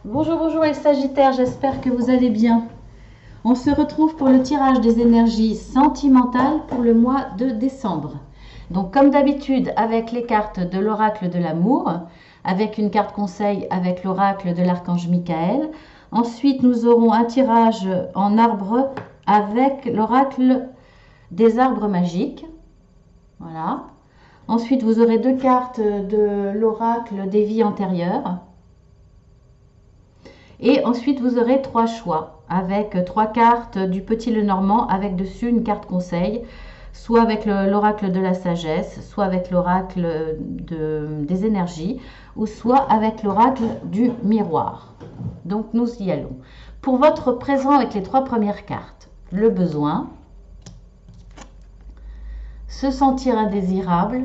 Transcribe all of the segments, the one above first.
Bonjour, bonjour les Sagittaires, j'espère que vous allez bien. On se retrouve pour le tirage des énergies sentimentales pour le mois de décembre. Donc comme d'habitude avec les cartes de l'oracle de l'amour, avec une carte conseil avec l'oracle de l'archange Michael. Ensuite nous aurons un tirage en arbre avec l'oracle des arbres magiques. Voilà. Ensuite vous aurez deux cartes de l'oracle des vies antérieures. Et ensuite, vous aurez trois choix avec trois cartes du Petit Lenormand avec dessus une carte conseil, soit avec l'oracle de la sagesse, soit avec l'oracle des énergies, ou soit avec l'oracle du miroir. Donc nous y allons. Pour votre présent avec les trois premières cartes, le besoin, se sentir indésirable,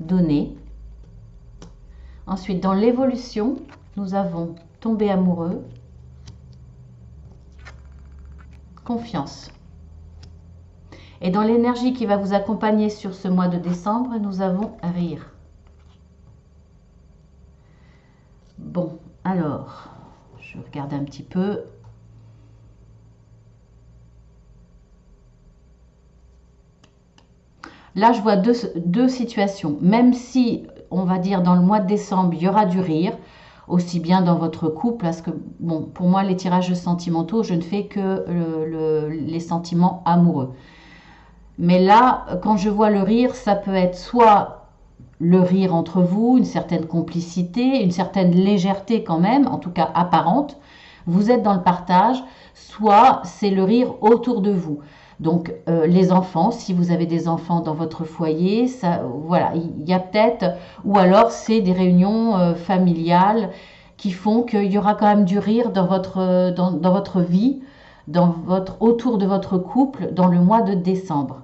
donner. Ensuite, dans l'évolution, nous avons tombé amoureux, confiance. Et dans l'énergie qui va vous accompagner sur ce mois de décembre, nous avons rire. Bon, alors, je regarde un petit peu. Là, je vois deux situations. Même si, on va dire, dans le mois de décembre, il y aura du rire, aussi bien dans votre couple, parce que, bon, pour moi, les tirages sentimentaux, je ne fais que les sentiments amoureux. Mais là, quand je vois le rire, ça peut être soit le rire entre vous, une certaine complicité, une certaine légèreté quand même, en tout cas apparente. Vous êtes dans le partage, soit c'est le rire autour de vous. Donc les enfants, si vous avez des enfants dans votre foyer, ça, voilà, il y a peut-être, ou alors c'est des réunions familiales qui font qu'il y aura quand même du rire dans votre vie, autour de votre couple dans le mois de décembre.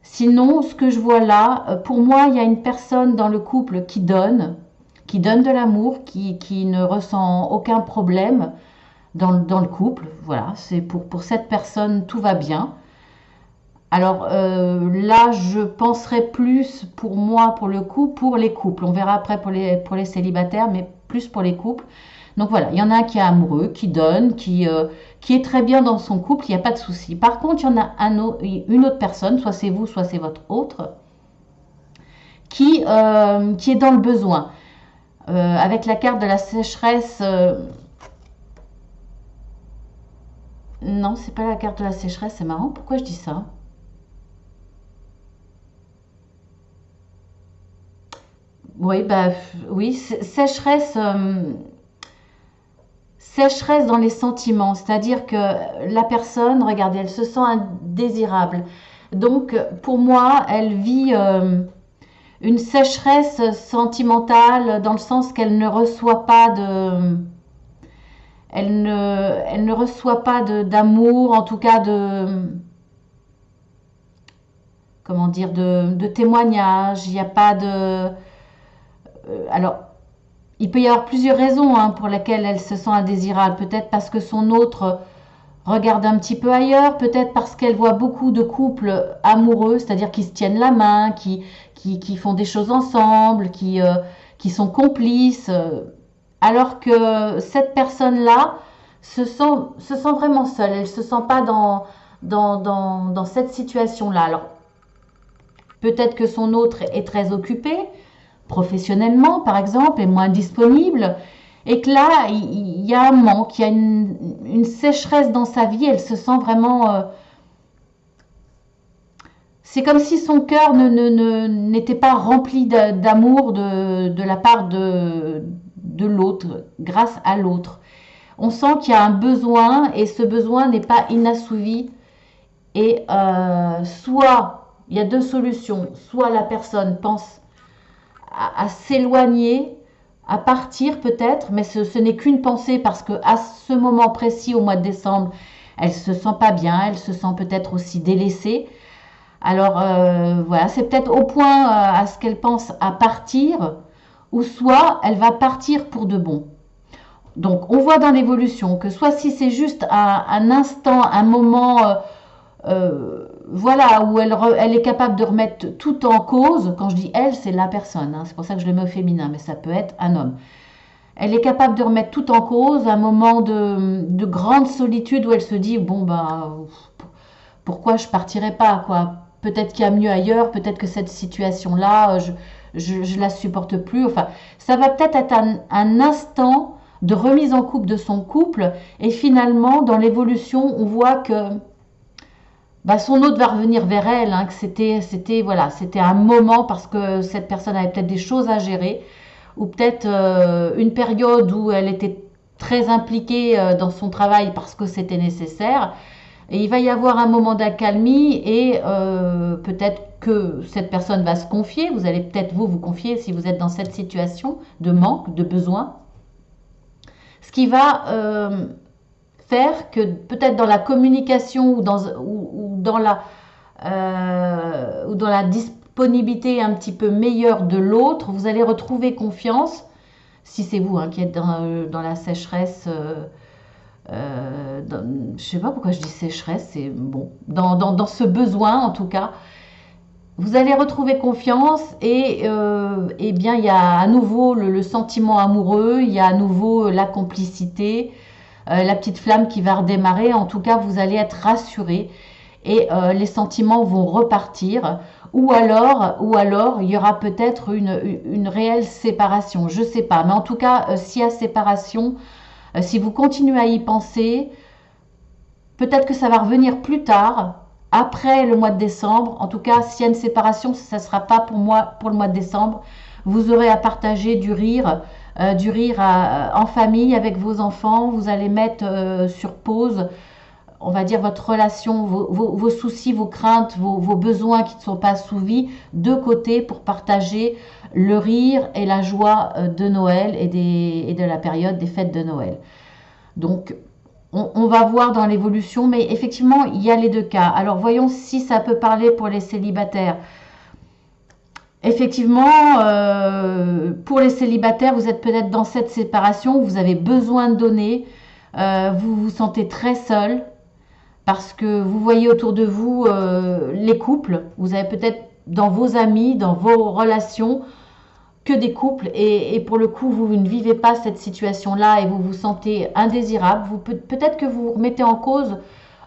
Sinon, ce que je vois là, pour moi, il y a une personne dans le couple qui donne de l'amour, qui ne ressent aucun problème dans le couple. Voilà, c'est pour cette personne, tout va bien. Alors là, je penserais plus pour moi, pour le coup, pour les couples. On verra après pour les célibataires, mais plus pour les couples. Donc voilà, il y en a un qui est amoureux, qui donne, qui est très bien dans son couple, il n'y a pas de souci. Par contre, il y en a une autre personne, soit c'est vous, soit c'est votre autre, qui est dans le besoin. Avec la carte de la sécheresse, non, c'est pas la carte de la sécheresse, c'est marrant, pourquoi je dis ça? Oui, bah oui, sécheresse, sécheresse dans les sentiments, c'est-à-dire que la personne, regardez, elle se sent indésirable. Donc, pour moi, elle vit une sécheresse sentimentale dans le sens qu'elle ne reçoit pas elle ne reçoit pas d'amour, en tout cas comment dire, de témoignages. Il n'y a pas de, alors, il peut y avoir plusieurs raisons hein, pour lesquelles elle se sent indésirable. Peut-être parce que son autre regarde un petit peu ailleurs, peut-être parce qu'elle voit beaucoup de couples amoureux, c'est-à-dire qui se tiennent la main, qui font des choses ensemble, qui sont complices, alors que cette personne-là se sent vraiment seule, elle ne se sent pas dans cette situation-là. Alors peut-être que son autre est très occupé, professionnellement par exemple, est moins disponible, et que là, il y a un manque, il y a une sécheresse dans sa vie, elle se sent vraiment... c'est comme si son cœur n'était pas rempli d'amour de la part de l'autre, grâce à l'autre. On sent qu'il y a un besoin et ce besoin n'est pas inassouvi. Et soit, il y a deux solutions, soit la personne pense à s'éloigner, à partir peut-être, mais ce n'est qu'une pensée parce que à ce moment précis, au mois de décembre, elle se sent pas bien, elle se sent peut-être aussi délaissée. Alors voilà, c'est peut-être au point à ce qu'elle pense à partir, ou soit elle va partir pour de bon. Donc on voit dans l'évolution que soit si c'est juste un instant, un moment, voilà, où elle est capable de remettre tout en cause, quand je dis elle, c'est la personne, hein, c'est pour ça que je le mets au féminin, mais ça peut être un homme. elle est capable de remettre tout en cause, un moment de grande solitude où elle se dit, bon, bah, pourquoi je partirais pas, quoi. Peut-être qu'il y a mieux ailleurs, peut-être que cette situation-là, je la supporte plus. Enfin, ça va peut-être être un instant de remise en couple de son couple, et finalement, dans l'évolution, on voit que bah, son autre va revenir vers elle, hein, que voilà, c'était un moment parce que cette personne avait peut-être des choses à gérer, ou peut-être une période où elle était très impliquée dans son travail parce que c'était nécessaire. Et il va y avoir un moment d'accalmie et peut-être que cette personne va se confier. Vous allez peut-être vous confier si vous êtes dans cette situation de manque, de besoin. Ce qui va faire que peut-être dans la communication ou dans la disponibilité un petit peu meilleure de l'autre, vous allez retrouver confiance. Si c'est vous qui êtes dans la sécheresse, je sais pas pourquoi je dis sécheresse, c'est bon, dans ce besoin en tout cas, vous allez retrouver confiance et bien il y a à nouveau le sentiment amoureux, il y a à nouveau la complicité, la petite flamme qui va redémarrer. En tout cas, vous allez être rassuré et les sentiments vont repartir. Ou alors, il y aura peut-être une réelle séparation. Je sais pas, mais en tout cas, s'il y a séparation, si vous continuez à y penser, peut-être que ça va revenir plus tard, après le mois de décembre. En tout cas, s'il y a une séparation, ça ne sera pas pour moi pour le mois de décembre. Vous aurez à partager du rire en famille avec vos enfants. Vous allez mettre sur pause, on va dire, votre relation, vos soucis, vos craintes, vos besoins qui ne sont pas assouvis de côté pour partager le rire et la joie de Noël et de la période des fêtes de Noël. Donc, on va voir dans l'évolution, mais effectivement, il y a les deux cas. Alors, voyons si ça peut parler pour les célibataires. Effectivement, pour les célibataires, vous êtes peut-être dans cette séparation où vous avez besoin de donner, vous vous sentez très seul parce que vous voyez autour de vous les couples, vous avez peut-être dans vos amis, dans vos relations, que des couples et pour le coup, vous ne vivez pas cette situation-là et vous vous sentez indésirable. Peut-être que vous remettez en cause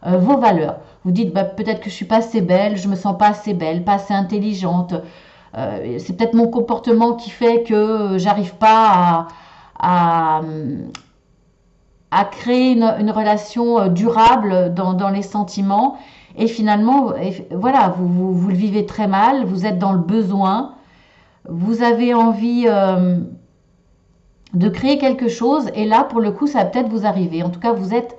vos valeurs. Vous dites bah, peut-être que je suis pas assez belle, je me sens pas assez belle, pas assez intelligente. C'est peut-être mon comportement qui fait que j'arrive pas à, à créer une relation durable dans les sentiments. Et finalement, voilà, vous le vivez très mal, vous êtes dans le besoin, vous avez envie de créer quelque chose, et là, pour le coup, ça va peut-être vous arriver. En tout cas, vous êtes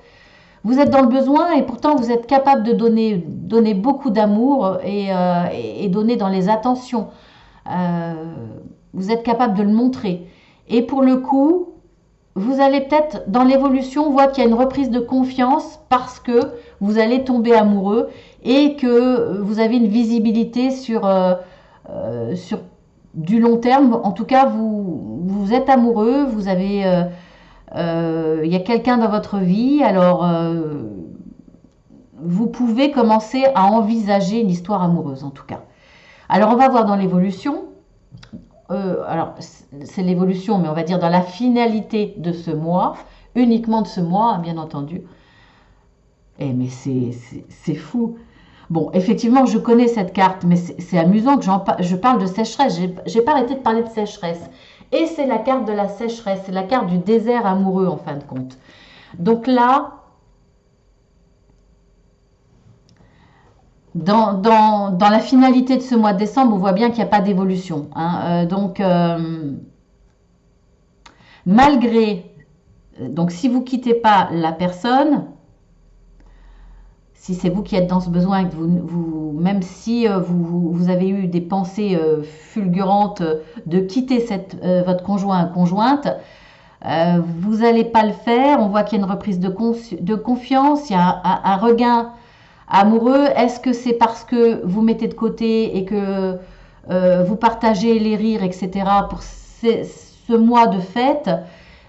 dans le besoin, et pourtant, vous êtes capable de donner beaucoup d'amour et donner dans les attentions. Euh, vous êtes capable de le montrer. Et pour le coup, vous allez peut-être, dans l'évolution, voir qu'il y a une reprise de confiance parce que vous allez tomber amoureux et que vous avez une visibilité sur du long terme. En tout cas, vous êtes amoureux, il y a quelqu'un dans votre vie, alors vous pouvez commencer à envisager une histoire amoureuse en tout cas. Alors on va voir dans l'évolution. Alors c'est l'évolution, mais on va dire dans la finalité de ce mois, uniquement de ce mois, bien entendu. Eh mais c'est fou. Bon, effectivement, je connais cette carte, mais c'est amusant que je parle de sécheresse. J'ai pas arrêté de parler de sécheresse. Et c'est la carte de la sécheresse, c'est la carte du désert amoureux en fin de compte. Donc là, dans la finalité de ce mois de décembre, on voit bien qu'il n'y a pas d'évolution, hein. Malgré, donc si vous quittez pas la personne, si c'est vous qui êtes dans ce besoin, que même si vous avez eu des pensées fulgurantes de quitter votre conjoint ou conjointe, vous n'allez pas le faire. On voit qu'il y a une reprise de confiance, il y a un regain amoureux. Est-ce que c'est parce que vous mettez de côté et que vous partagez les rires, etc. pour ce mois de fête?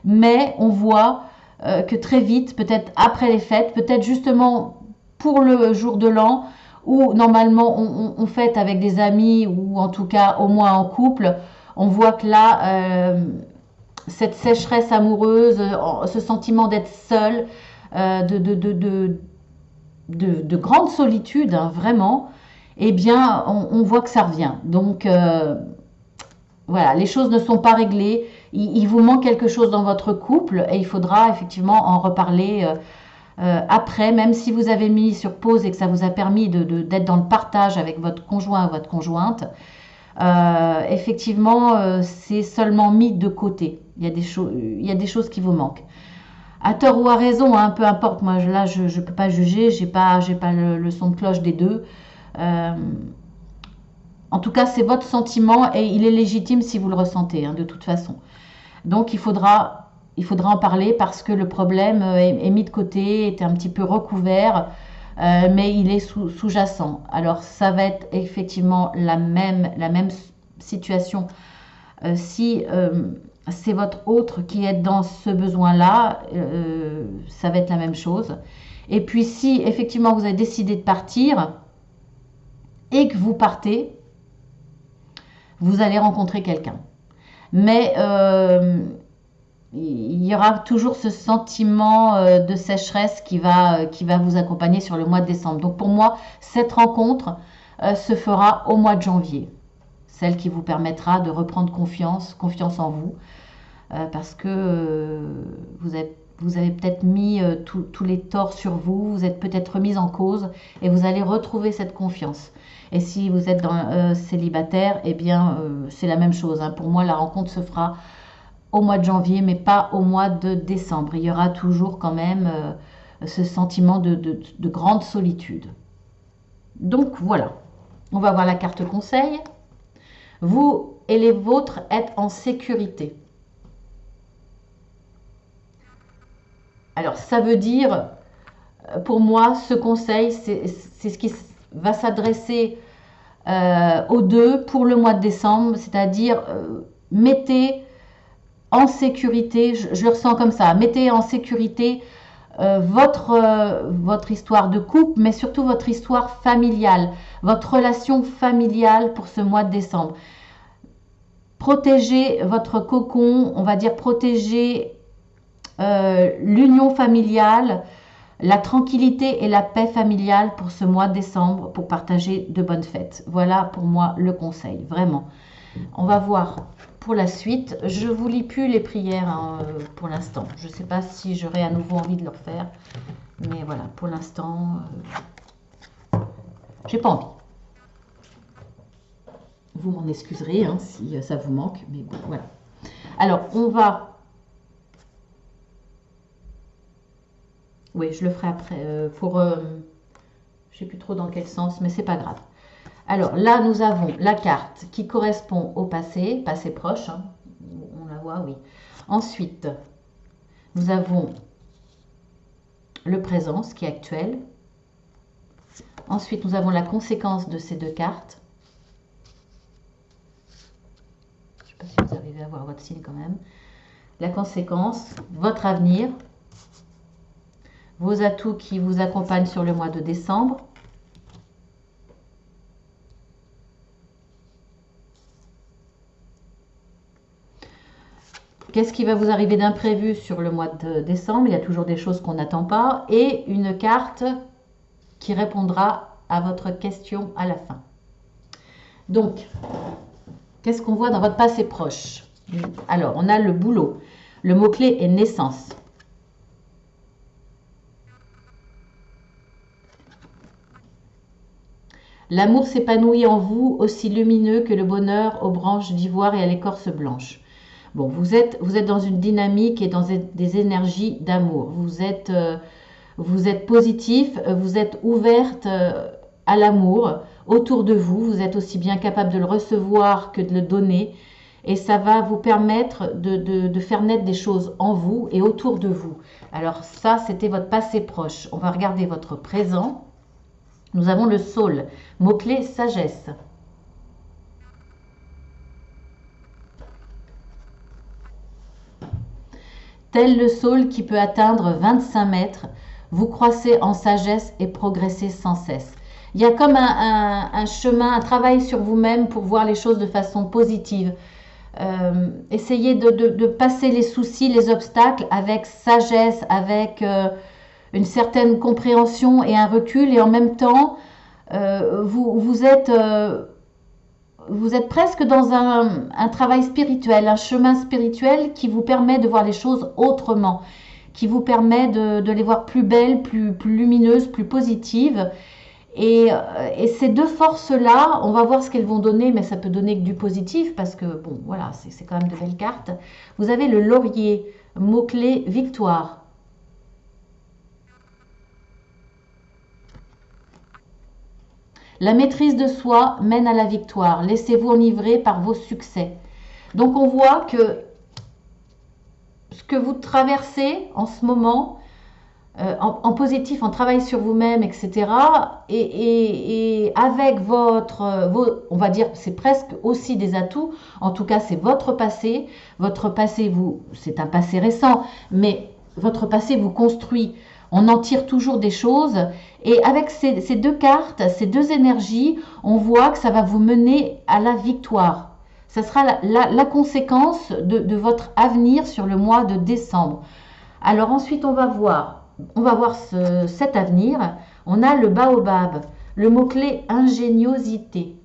Mais on voit que très vite, peut-être après les fêtes, peut-être justement pour le jour de l'an, où normalement on fête avec des amis ou en tout cas au moins en couple, on voit que là, cette sécheresse amoureuse, ce sentiment d'être seul, de, de grande solitude, hein, vraiment, eh bien, on voit que ça revient. Donc, voilà, les choses ne sont pas réglées. Il vous manque quelque chose dans votre couple et il faudra effectivement en reparler après, même si vous avez mis sur pause et que ça vous a permis d'être dans le partage avec votre conjoint ou votre conjointe. Effectivement, c'est seulement mis de côté. Il y a des choses qui vous manquent. À tort ou à raison, hein, peu importe. Moi, là, je ne peux pas juger. J'ai pas le son de cloche des deux. Euh, En tout cas, c'est votre sentiment et il est légitime si vous le ressentez, hein, de toute façon. Donc, il faudra en parler parce que le problème est mis de côté, est un petit peu recouvert, mais il est sous-jacent. Alors, ça va être effectivement la même situation si c'est votre autre qui est dans ce besoin-là, ça va être la même chose. Et puis, si effectivement vous avez décidé de partir et que vous partez, vous allez rencontrer quelqu'un. Mais il y aura toujours ce sentiment de sécheresse qui va vous accompagner sur le mois de décembre. Donc pour moi, cette rencontre se fera au mois de janvier. Celle qui vous permettra de reprendre confiance en vous. Parce que vous avez peut-être mis tous les torts sur vous, vous êtes peut-être remise en cause et vous allez retrouver cette confiance. Et si vous êtes célibataire, eh bien c'est la même chose, hein. Pour moi, la rencontre se fera au mois de janvier, mais pas au mois de décembre. Il y aura toujours quand même ce sentiment de grande solitude. Donc voilà, on va voir la carte conseil. Vous et les vôtres êtes en sécurité. Alors ça veut dire, pour moi, ce conseil, c'est ce qui va s'adresser aux deux pour le mois de décembre, c'est-à-dire mettez en sécurité, je le ressens comme ça, mettez en sécurité votre histoire de couple, mais surtout votre histoire familiale, votre relation familiale pour ce mois de décembre. Protégez votre cocon, on va dire protégez l'union familiale, la tranquillité et la paix familiale pour ce mois de décembre, pour partager de bonnes fêtes. Voilà pour moi le conseil, vraiment. On va voir pour la suite. Je vous lis plus les prières hein, pour l'instant. Je ne sais pas si j'aurai à nouveau envie de le refaire, mais voilà, pour l'instant, j'ai pas envie. Vous m'en excuserez hein, si ça vous manque, mais bon, voilà. Alors, on va... Oui, je le ferai après. Je ne sais plus trop dans quel sens, mais c'est pas grave. Alors là, nous avons la carte qui correspond au passé, passé proche. Hein, on la voit, oui. Ensuite, nous avons le présent, ce qui est actuel. Ensuite, nous avons la conséquence de ces deux cartes. Je ne sais pas si vous arrivez à voir votre signe quand même. La conséquence, votre avenir, vos atouts qui vous accompagnent sur le mois de décembre. Qu'est-ce qui va vous arriver d'imprévu sur le mois de décembre? Il y a toujours des choses qu'on n'attend pas. Et une carte qui répondra à votre question à la fin. Donc, qu'est-ce qu'on voit dans votre passé proche? Alors, on a le boulot. Le mot-clé est naissance. L'amour s'épanouit en vous, aussi lumineux que le bonheur aux branches d'ivoire et à l'écorce blanche. Bon, vous êtes dans une dynamique et dans des énergies d'amour. Vous êtes positif, vous êtes ouverte à l'amour autour de vous. Vous êtes aussi bien capable de le recevoir que de le donner. Et ça va vous permettre de faire naître des choses en vous et autour de vous. Alors ça, c'était votre passé proche. On va regarder votre présent. Nous avons le saule, mot-clé sagesse. Tel le saule qui peut atteindre 25 mètres, vous croissez en sagesse et progressez sans cesse. Il y a comme un chemin, un travail sur vous-même pour voir les choses de façon positive. Essayez de passer les soucis, les obstacles avec sagesse, avec une certaine compréhension et un recul, et en même temps, vous êtes presque dans un travail spirituel, un chemin spirituel qui vous permet de voir les choses autrement, qui vous permet de les voir plus belles, plus lumineuses, plus positives. Et ces deux forces-là, on va voir ce qu'elles vont donner, mais ça peut donner que du positif, parce que, bon, voilà, c'est quand même de belles cartes. Vous avez le laurier, mot-clé victoire. La maîtrise de soi mène à la victoire. Laissez-vous enivrer par vos succès. Donc on voit que ce que vous traversez en ce moment, en positif, en travail sur vous-même, etc. Et avec on va dire, c'est presque aussi des atouts. En tout cas, c'est votre passé. Votre passé, c'est un passé récent, mais votre passé vous construit. On en tire toujours des choses. Et avec ces deux cartes, ces deux énergies, on voit que ça va vous mener à la victoire. Ça sera la conséquence de votre avenir sur le mois de décembre. Alors ensuite, on va voir cet avenir. On a le baobab, le mot-clé ingéniosité.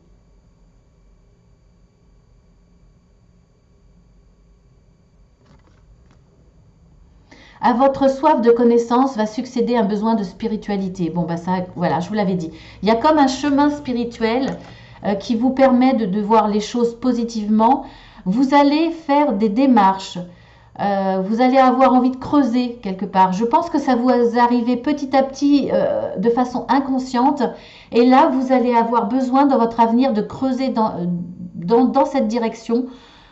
À votre soif de connaissance va succéder un besoin de spiritualité. Bon, bah ça, voilà, je vous l'avais dit. Il y a comme un chemin spirituel qui vous permet de voir les choses positivement. Vous allez faire des démarches. Vous allez avoir envie de creuser quelque part. Je pense que ça vous arrive petit à petit de façon inconsciente. Et là, vous allez avoir besoin dans votre avenir de creuser dans cette direction,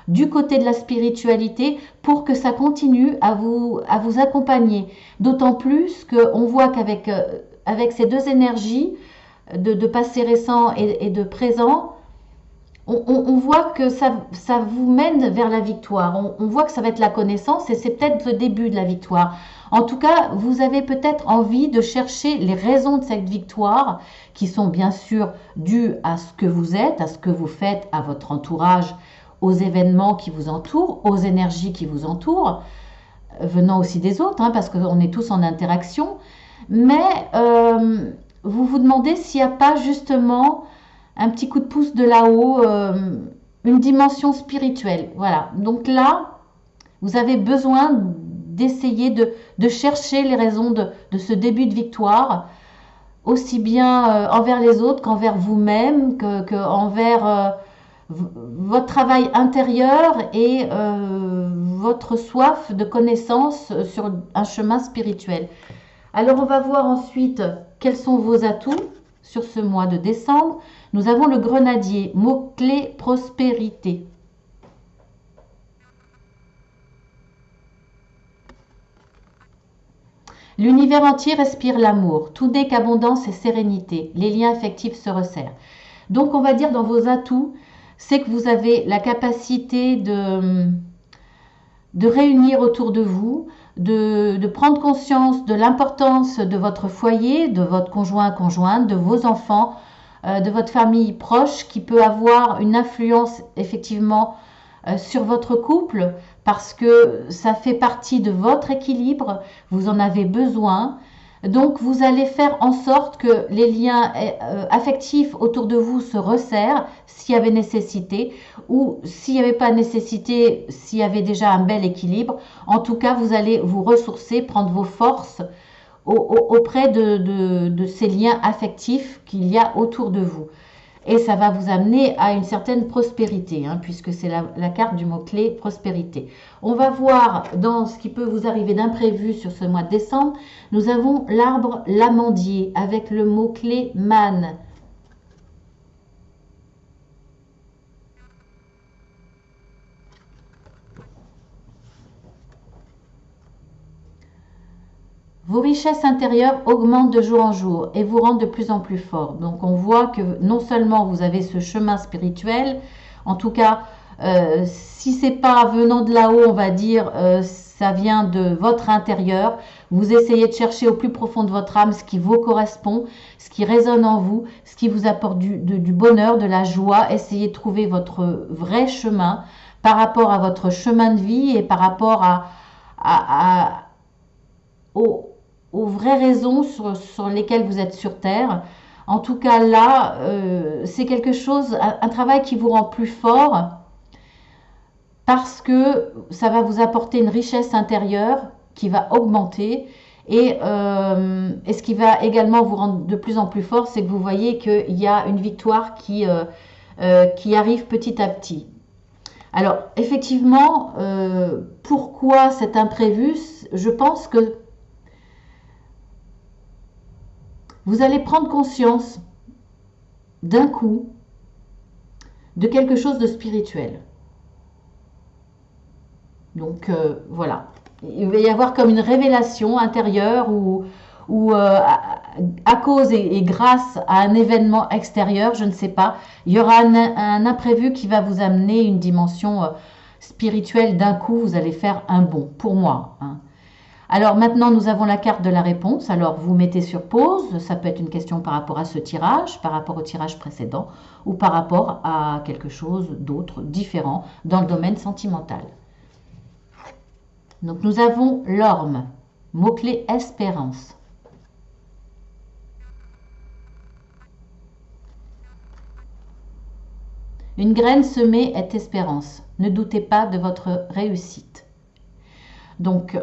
du côté de la spiritualité, pour que ça continue à vous accompagner. D'autant plus qu'on voit avec ces deux énergies de passé récent et de présent, on voit que ça vous mène vers la victoire. On voit que ça va être la connaissance et c'est peut-être le début de la victoire. En tout cas, vous avez peut-être envie de chercher les raisons de cette victoire qui sont bien sûr dues à ce que vous êtes, à ce que vous faites, à votre entourage, aux événements qui vous entourent, aux énergies qui vous entourent, venant aussi des autres, hein, parce qu'on est tous en interaction. Mais vous vous demandez s'il n'y a pas justement un petit coup de pouce de là-haut, une dimension spirituelle. Voilà. Donc là, vous avez besoin d'essayer de chercher les raisons de ce début de victoire, aussi bien envers les autres qu'envers vous-même, qu'envers votre travail intérieur et votre soif de connaissance sur un chemin spirituel. Alors on va voir ensuite quels sont vos atouts sur ce mois de décembre. Nous avons le grenadier, mot-clé prospérité. L'univers entier respire l'amour. Tout n'est qu'abondance et sérénité. Les liens affectifs se resserrent. Donc on va dire dans vos atouts, c'est que vous avez la capacité de réunir autour de vous, de prendre conscience de l'importance de votre foyer, de votre conjointe, de vos enfants, de votre famille proche, qui peut avoir une influence effectivement sur votre couple, parce que ça fait partie de votre équilibre, vous en avez besoin. Donc vous allez faire en sorte que les liens affectifs autour de vous se resserrent s'il y avait nécessité, ou s'il n'y avait pas nécessité, s'il y avait déjà un bel équilibre. En tout cas, vous allez vous ressourcer, prendre vos forces auprès de ces liens affectifs qu'il y a autour de vous. Et ça va vous amener à une certaine prospérité, hein, puisque c'est la carte du mot-clé prospérité. On va voir dans ce qui peut vous arriver d'imprévu sur ce mois de décembre. Nous avons l'arbre l'amandier avec le mot-clé manne. Vos richesses intérieures augmentent de jour en jour et vous rendent de plus en plus fort. Donc on voit que non seulement vous avez ce chemin spirituel, en tout cas, si c'est pas venant de là-haut, on va dire, ça vient de votre intérieur. Vous essayez de chercher au plus profond de votre âme ce qui vous correspond, ce qui résonne en vous, ce qui vous apporte du bonheur, de la joie. Essayez de trouver votre vrai chemin par rapport à votre chemin de vie et par rapport aux vraies raisons sur lesquelles vous êtes sur Terre. En tout cas, là, c'est quelque chose, un travail qui vous rend plus fort parce que ça va vous apporter une richesse intérieure qui va augmenter. Et ce qui va également vous rendre de plus en plus fort, c'est que vous voyez qu'il y a une victoire qui arrive petit à petit. Alors, effectivement, pourquoi cet imprévu? Je pense que vous allez prendre conscience d'un coup de quelque chose de spirituel. Donc, voilà. Il va y avoir comme une révélation intérieure ou à cause et grâce à un événement extérieur, je ne sais pas, il y aura un imprévu qui va vous amener une dimension spirituelle. D'un coup, vous allez faire un bond, pour moi, hein. Alors maintenant, nous avons la carte de la réponse. Alors vous mettez sur pause, ça peut être une question par rapport à ce tirage, par rapport au tirage précédent, ou par rapport à quelque chose d'autre, différent, dans le domaine sentimental. Donc nous avons l'orme, mot-clé espérance. Une graine semée est espérance. Ne doutez pas de votre réussite. Donc,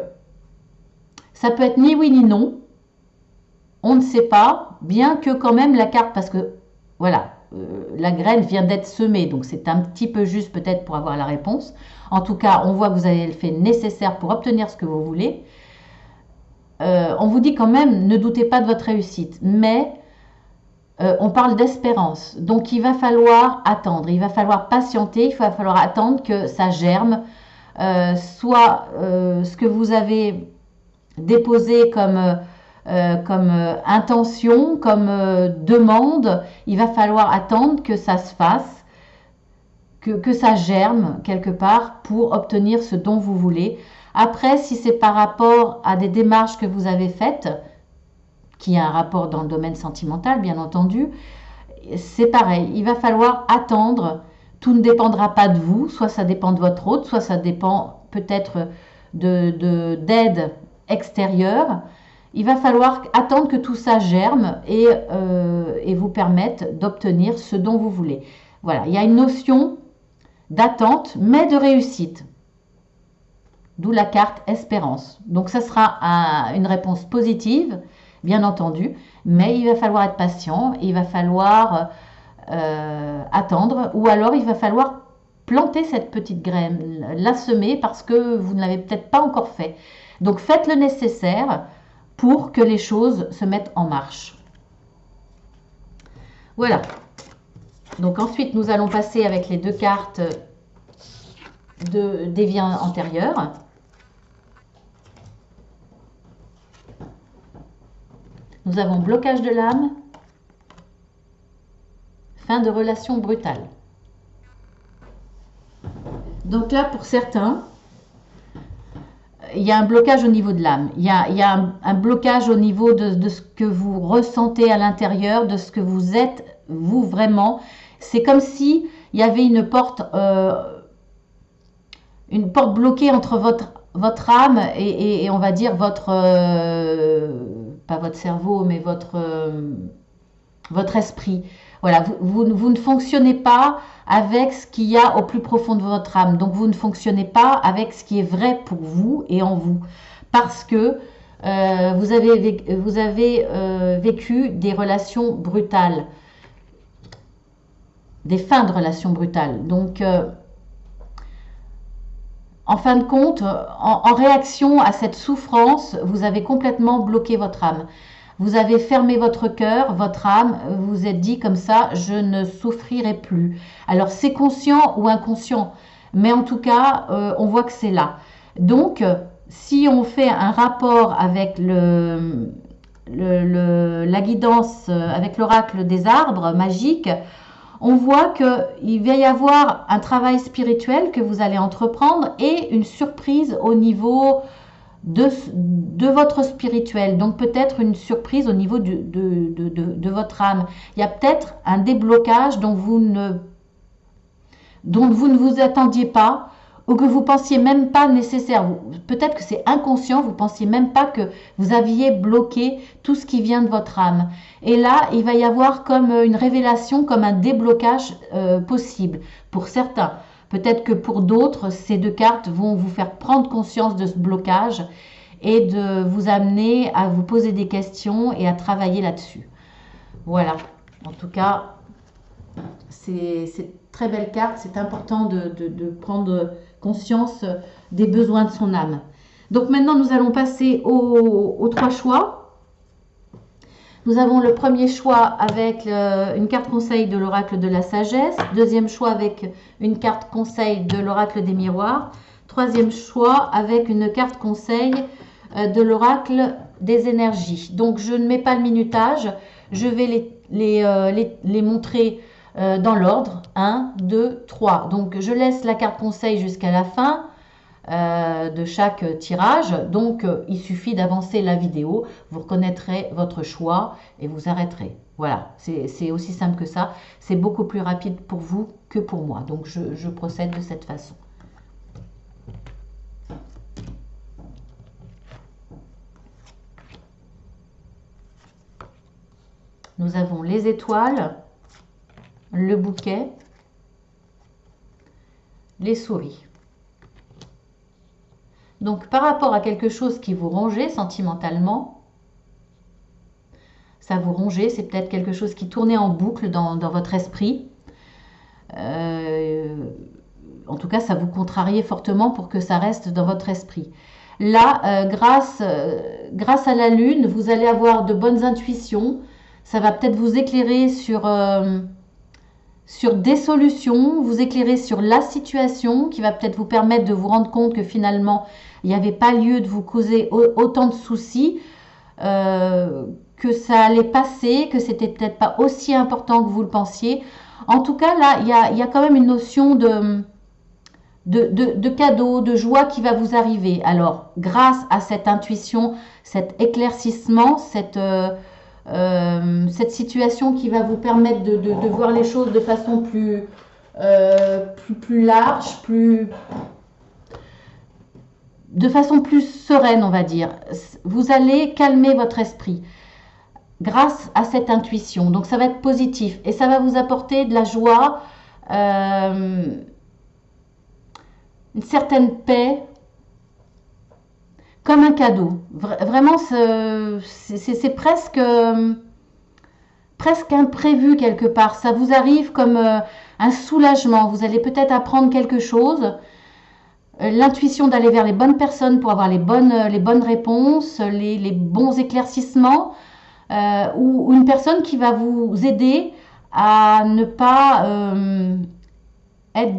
ça peut être ni oui ni non. On ne sait pas, bien que quand même la carte, parce que voilà, la graine vient d'être semée, donc c'est un petit peu juste peut-être pour avoir la réponse. En tout cas, on voit que vous avez le fait nécessaire pour obtenir ce que vous voulez. On vous dit quand même, ne doutez pas de votre réussite, mais on parle d'espérance. Donc il va falloir attendre, il va falloir patienter, il va falloir attendre que ça germe, soit ce que vous avez déposé comme intention, comme demande, il va falloir attendre que ça se fasse, que ça germe quelque part pour obtenir ce dont vous voulez. Après, si c'est par rapport à des démarches que vous avez faites, qui a un rapport dans le domaine sentimental, bien entendu, c'est pareil, il va falloir attendre. Tout ne dépendra pas de vous, soit ça dépend de votre hôte, soit ça dépend peut-être d'aide extérieure. Il va falloir attendre que tout ça germe et vous permette d'obtenir ce dont vous voulez. Voilà, il y a une notion d'attente, mais de réussite. D'où la carte espérance. Donc ça sera une réponse positive, bien entendu, mais il va falloir être patient, il va falloir attendre, ou alors il va falloir planter cette petite graine, la semer parce que vous ne l'avez peut-être pas encore fait. Donc faites le nécessaire pour que les choses se mettent en marche. Voilà. Donc ensuite, nous allons passer avec les deux cartes des vies antérieures. Nous avons blocage de l'âme, fin de relation brutale. Donc là, pour certains, il y a un blocage au niveau de l'âme. Il y a un blocage au niveau de ce que vous ressentez à l'intérieur, de ce que vous êtes, vous vraiment. C'est comme si il y avait une porte bloquée entre votre âme et on va dire votre... pas votre cerveau, mais votre esprit. Voilà, vous ne fonctionnez pas avec ce qu'il y a au plus profond de votre âme. Donc, vous ne fonctionnez pas avec ce qui est vrai pour vous et en vous. Parce que vous avez vécu des relations brutales. Des fins de relations brutales. Donc, en fin de compte, en réaction à cette souffrance, vous avez complètement bloqué votre âme. Vous avez fermé votre cœur, votre âme, vous vous êtes dit comme ça, je ne souffrirai plus. Alors c'est conscient ou inconscient, mais en tout cas, on voit que c'est là. Donc, si on fait un rapport avec la guidance, avec l'oracle des arbres magiques, on voit qu'il va y avoir un travail spirituel que vous allez entreprendre et une surprise au niveau de votre spirituel. Donc peut-être une surprise au niveau de votre âme. Il y a peut-être un déblocage dont vous ne vous attendiez pas ou que vous pensiez même pas nécessaire. Peut-être que c'est inconscient, vous pensiez même pas que vous aviez bloqué tout ce qui vient de votre âme. Et là, il va y avoir comme une révélation, comme un déblocage possible pour certains. Peut-être que pour d'autres, ces deux cartes vont vous faire prendre conscience de ce blocage et de vous amener à vous poser des questions et à travailler là-dessus. Voilà. En tout cas, c'est très belle carte. C'est important de prendre conscience des besoins de son âme. Donc maintenant, nous allons passer aux trois choix. Nous avons le premier choix avec une carte conseil de l'oracle de la sagesse. Deuxième choix avec une carte conseil de l'oracle des miroirs. Troisième choix avec une carte conseil de l'oracle des énergies. Donc je ne mets pas le minutage. Je vais les montrer dans l'ordre. 1, 2, 3. Donc je laisse la carte conseil jusqu'à la fin de chaque tirage. Donc il suffit d'avancer la vidéo, vous reconnaîtrez votre choix et vous arrêterez. Voilà, c'est aussi simple que ça. C'est beaucoup plus rapide pour vous que pour moi. Donc je procède de cette façon. Nous avons les étoiles, le bouquet, les souris. Donc, par rapport à quelque chose qui vous rongeait sentimentalement, ça vous rongeait, c'est peut-être quelque chose qui tournait en boucle dans votre esprit. En tout cas, ça vous contrariait fortement pour que ça reste dans votre esprit. Là, grâce à la lune, vous allez avoir de bonnes intuitions. Ça va peut-être vous éclairer sur des solutions, vous éclairer sur la situation qui va peut-être vous permettre de vous rendre compte que finalement, il n'y avait pas lieu de vous causer autant de soucis, que ça allait passer, que c'était peut-être pas aussi important que vous le pensiez. En tout cas, là, il y a quand même une notion de cadeau, de joie qui va vous arriver. Alors, grâce à cette intuition, cet éclaircissement, cette situation qui va vous permettre de voir les choses de façon plus large, de façon plus sereine, on va dire. Vous allez calmer votre esprit grâce à cette intuition. Donc ça va être positif et ça va vous apporter de la joie, une certaine paix, comme un cadeau. Vraiment, c'est presque imprévu quelque part. Ça vous arrive comme un soulagement. Vous allez peut-être apprendre quelque chose. L'intuition d'aller vers les bonnes personnes pour avoir les bonnes réponses, les bons éclaircissements, ou une personne qui va vous aider à ne pas être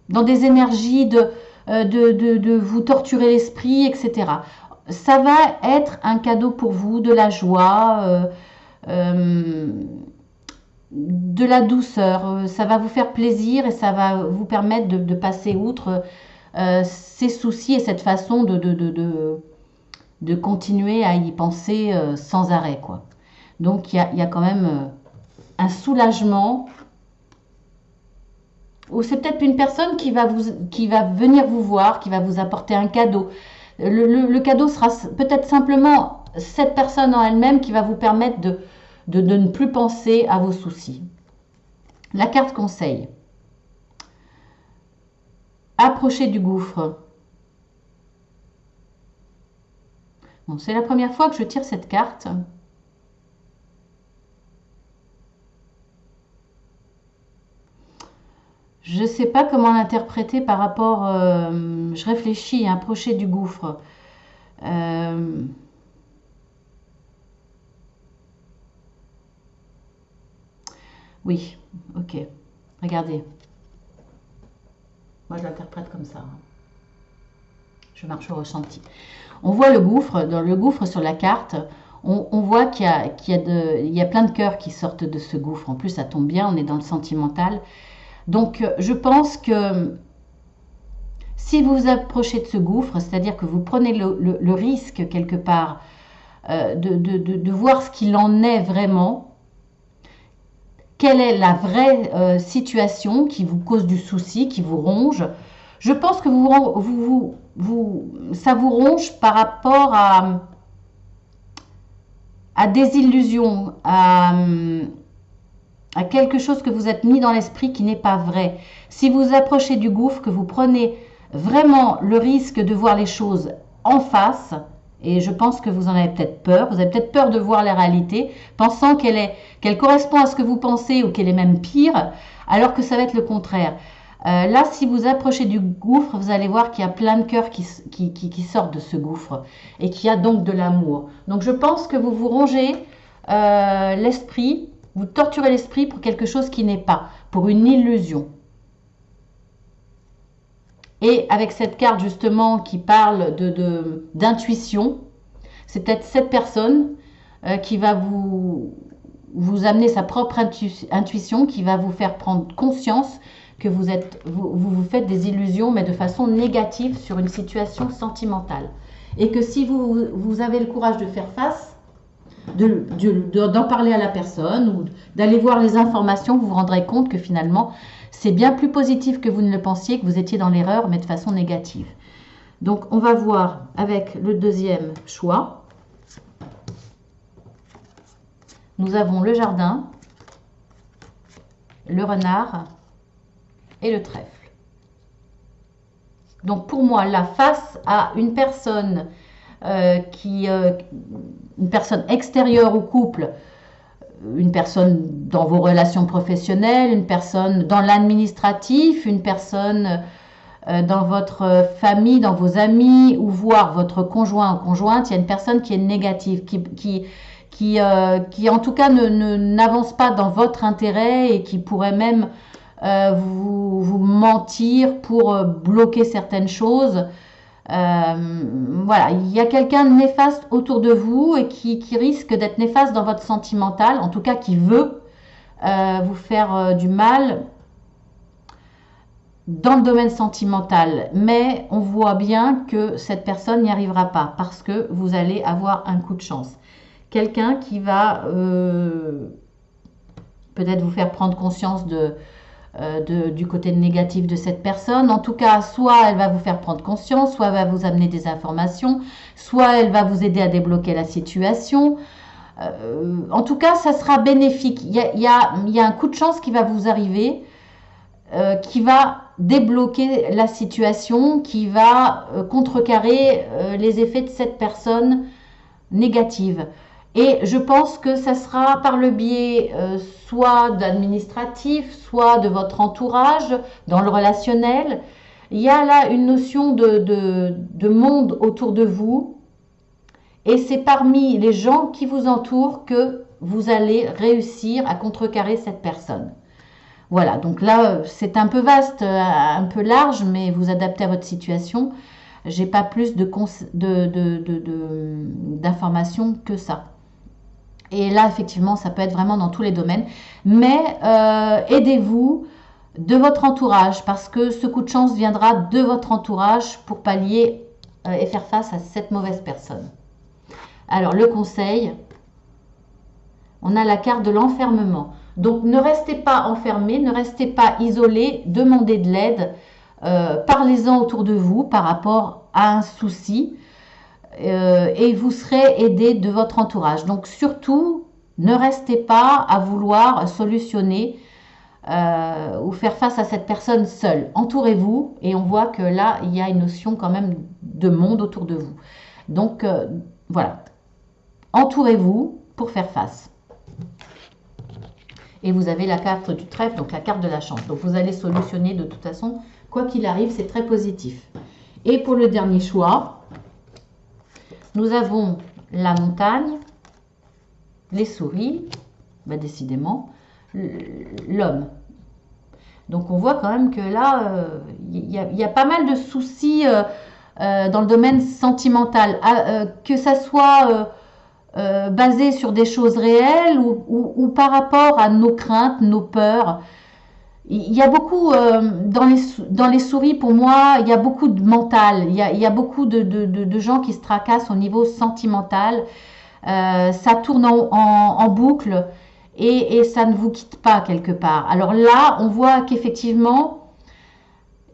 dans des énergies de vous torturer l'esprit, etc. Ça va être un cadeau pour vous, de la joie, de la douceur. Ça va vous faire plaisir et ça va vous permettre de passer outre ces soucis et cette façon de continuer à y penser sans arrêt, quoi. Donc il y a quand même un soulagement. Ou c'est peut-être une personne qui va venir vous voir, qui va vous apporter un cadeau. Le cadeau sera peut-être simplement cette personne en elle-même qui va vous permettre de ne plus penser à vos soucis. La carte conseil. Approchez du gouffre. Bon, c'est la première fois que je tire cette carte. Je ne sais pas comment l'interpréter par rapport... je réfléchis, approcher du gouffre. Oui, ok. Regardez. Moi, je l'interprète comme ça. Je marche au ressenti. On voit le gouffre. Dans le gouffre sur la carte, On voit il y a plein de cœurs qui sortent de ce gouffre. En plus, ça tombe bien, on est dans le sentimental. Donc, je pense que si vous vous approchez de ce gouffre, c'est-à-dire que vous prenez le risque quelque part de voir ce qu'il en est vraiment, quelle est la vraie situation qui vous cause du souci, qui vous ronge, je pense que ça vous ronge par rapport à des illusions, à quelque chose que vous êtes mis dans l'esprit qui n'est pas vrai. Si vous approchez du gouffre, que vous prenez vraiment le risque de voir les choses en face, et je pense que vous en avez peut-être peur, vous avez peut-être peur de voir la réalité, pensant qu'elle correspond à ce que vous pensez ou qu'elle est même pire, alors que ça va être le contraire. Là, si vous approchez du gouffre, vous allez voir qu'il y a plein de cœurs qui sortent de ce gouffre et qu'il y a donc de l'amour. Donc je pense que vous vous rongez l'esprit, vous torturez l'esprit pour quelque chose qui n'est pas, pour une illusion. Et avec cette carte justement qui parle d'intuition, c'est peut-être cette personne qui va vous amener sa propre intuition, qui va vous faire prendre conscience que vous faites des illusions, mais de façon négative sur une situation sentimentale. Et que si vous avez le courage de faire face, d'en parler à la personne ou d'aller voir les informations, vous vous rendrez compte que finalement, c'est bien plus positif que vous ne le pensiez, que vous étiez dans l'erreur, mais de façon négative. Donc, on va voir avec le deuxième choix. Nous avons le jardin, le renard et le trèfle. Donc pour moi, là, face à une personne une personne extérieure au couple, une personne dans vos relations professionnelles, une personne dans l'administratif, une personne dans votre famille, dans vos amis, ou voire votre conjoint ou conjointe, il y a une personne qui est négative, qui en tout cas n'avance pas dans votre intérêt et qui pourrait même vous mentir pour bloquer certaines choses. Voilà, il y a quelqu'un de néfaste autour de vous et qui risque d'être néfaste dans votre sentimental, en tout cas qui veut vous faire du mal dans le domaine sentimental. Mais on voit bien que cette personne n'y arrivera pas parce que vous allez avoir un coup de chance. Quelqu'un qui va peut-être vous faire prendre conscience du côté négatif de cette personne. En tout cas, soit elle va vous faire prendre conscience, soit elle va vous amener des informations, soit elle va vous aider à débloquer la situation. En tout cas, ça sera bénéfique. Il y a un coup de chance qui va vous arriver, qui va débloquer la situation, qui va contrecarrer les effets de cette personne négative. Et je pense que ça sera par le biais soit d'administratif, soit de votre entourage, dans le relationnel. Il y a là une notion de monde autour de vous. Et c'est parmi les gens qui vous entourent que vous allez réussir à contrecarrer cette personne. Voilà, donc là, c'est un peu vaste, un peu large, mais vous adaptez à votre situation. J'ai pas plus d'informations que ça. Et là, effectivement, ça peut être vraiment dans tous les domaines. Mais aidez-vous de votre entourage parce que ce coup de chance viendra de votre entourage pour pallier et faire face à cette mauvaise personne. Alors, le conseil, on a la carte de l'enfermement. Donc, ne restez pas enfermé, ne restez pas isolé, demandez de l'aide, parlez-en autour de vous par rapport à un souci. Et vous serez aidé de votre entourage. Donc surtout, ne restez pas à vouloir solutionner ou faire face à cette personne seule. Entourez-vous et on voit que là, il y a une notion quand même de monde autour de vous. Donc voilà, entourez-vous pour faire face. Et vous avez la carte du trèfle, donc la carte de la chance. Donc vous allez solutionner de toute façon, quoi qu'il arrive, c'est très positif. Et pour le dernier choix, nous avons la montagne, les souris, ben décidément, l'homme. Donc on voit quand même que là, il y a pas mal de soucis dans le domaine sentimental. Que ça soit basé sur des choses réelles ou par rapport à nos craintes, nos peurs. Il y a beaucoup, dans les souris, pour moi, il y a beaucoup de mental. Il y a beaucoup de gens qui se tracassent au niveau sentimental. Ça tourne en boucle et ça ne vous quitte pas quelque part. Alors là, on voit qu'effectivement,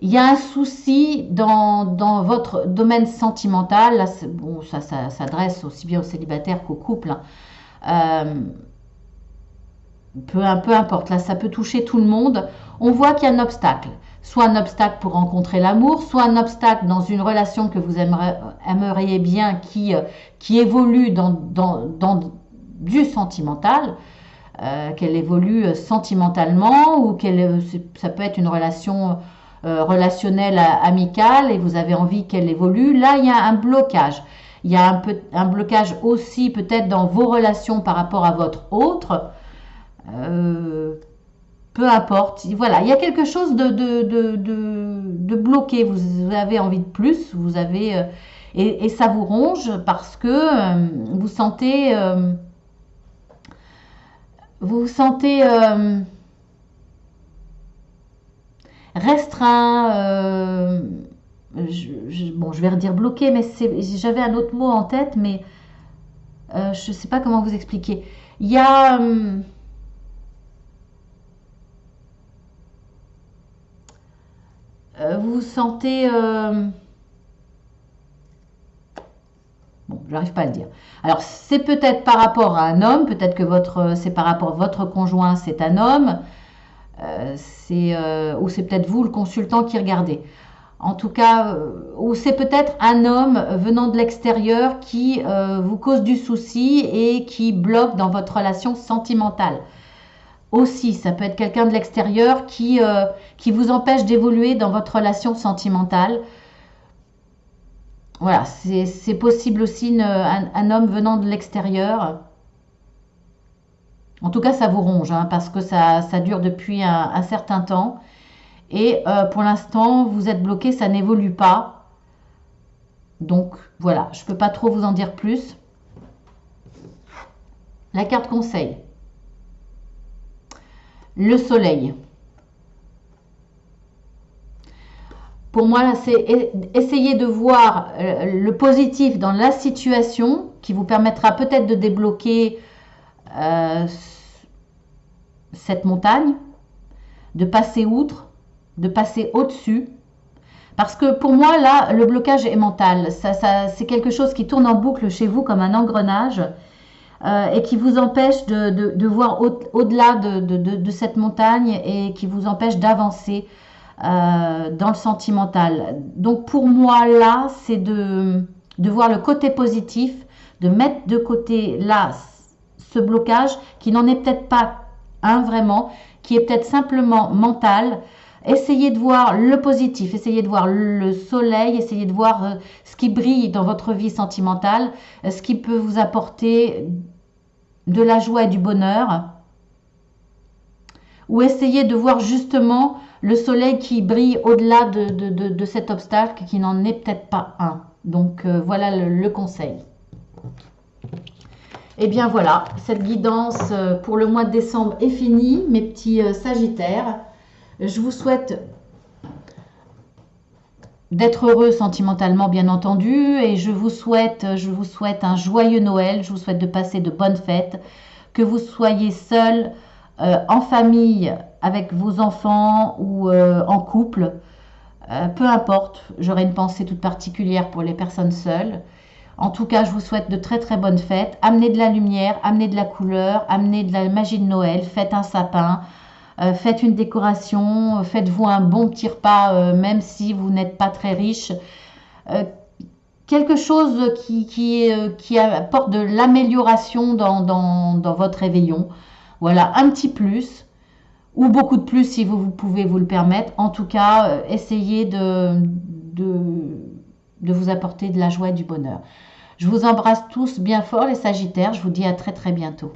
il y a un souci dans votre domaine sentimental. Là, bon, ça s'adresse aussi bien aux célibataires qu'aux couples, hein. Peu importe, là, ça peut toucher tout le monde. On voit qu'il y a un obstacle. Soit un obstacle pour rencontrer l'amour, soit un obstacle dans une relation que vous aimeriez bien qui évolue dans du sentimental, qu'elle évolue sentimentalement ou ça peut être une relation relationnelle amicale et vous avez envie qu'elle évolue. Là, il y a un blocage. Il y a un blocage aussi peut-être dans vos relations par rapport à votre autre. Peu importe, voilà, il y a quelque chose de bloqué, vous avez envie de plus, vous avez, et ça vous ronge parce que vous vous sentez restreint, bon, je vais redire bloqué, mais j'avais un autre mot en tête, mais je ne sais pas comment vous expliquer. Il y a... vous vous sentez... bon, j'arrive pas à le dire. Alors, c'est peut-être par rapport à un homme, peut-être que c'est par rapport à votre conjoint, c'est un homme, ou c'est peut-être vous, le consultant, qui regardez. En tout cas, ou c'est peut-être un homme venant de l'extérieur qui vous cause du souci et qui bloque dans votre relation sentimentale. Aussi, ça peut être quelqu'un de l'extérieur qui vous empêche d'évoluer dans votre relation sentimentale. Voilà, c'est possible aussi un homme venant de l'extérieur. En tout cas, ça vous ronge, hein, parce que ça dure depuis un certain temps. Et pour l'instant, vous êtes bloqué, ça n'évolue pas. Donc voilà, je ne peux pas trop vous en dire plus. La carte conseil. Le soleil. Pour moi, là, c'est essayer de voir le positif dans la situation qui vous permettra peut-être de débloquer cette montagne, de passer outre, de passer au-dessus. Parce que pour moi, là, le blocage est mental. C'est quelque chose qui tourne en boucle chez vous comme un engrenage et qui vous empêche de voir au-delà de cette montagne et qui vous empêche d'avancer dans le sentimental. Donc pour moi, là, c'est de voir le côté positif, de mettre de côté là ce blocage qui n'en est peut-être pas un vraiment, qui est peut-être simplement mental. Essayez de voir le positif, essayez de voir le soleil, essayez de voir ce qui brille dans votre vie sentimentale, ce qui peut vous apporter de la joie et du bonheur. Ou essayez de voir justement le soleil qui brille au-delà de cet obstacle qui n'en est peut-être pas un. Donc voilà le conseil. Et bien voilà, cette guidance pour le mois de décembre est finie, mes petits sagittaires. Je vous souhaite d'être heureux sentimentalement, bien entendu, et je vous souhaite un joyeux Noël, je vous souhaite de passer de bonnes fêtes, que vous soyez seul, en famille, avec vos enfants ou en couple, peu importe, j'aurai une pensée toute particulière pour les personnes seules. En tout cas, je vous souhaite de très très bonnes fêtes. Amenez de la lumière, amenez de la couleur, amenez de la magie de Noël, faites un sapin, faites une décoration, faites-vous un bon petit repas, même si vous n'êtes pas très riche. Quelque chose qui apporte de l'amélioration dans votre réveillon. Voilà, un petit plus, ou beaucoup de plus si vous pouvez vous le permettre. En tout cas, essayez de vous apporter de la joie et du bonheur. Je vous embrasse tous bien fort les Sagittaires, je vous dis à très très bientôt.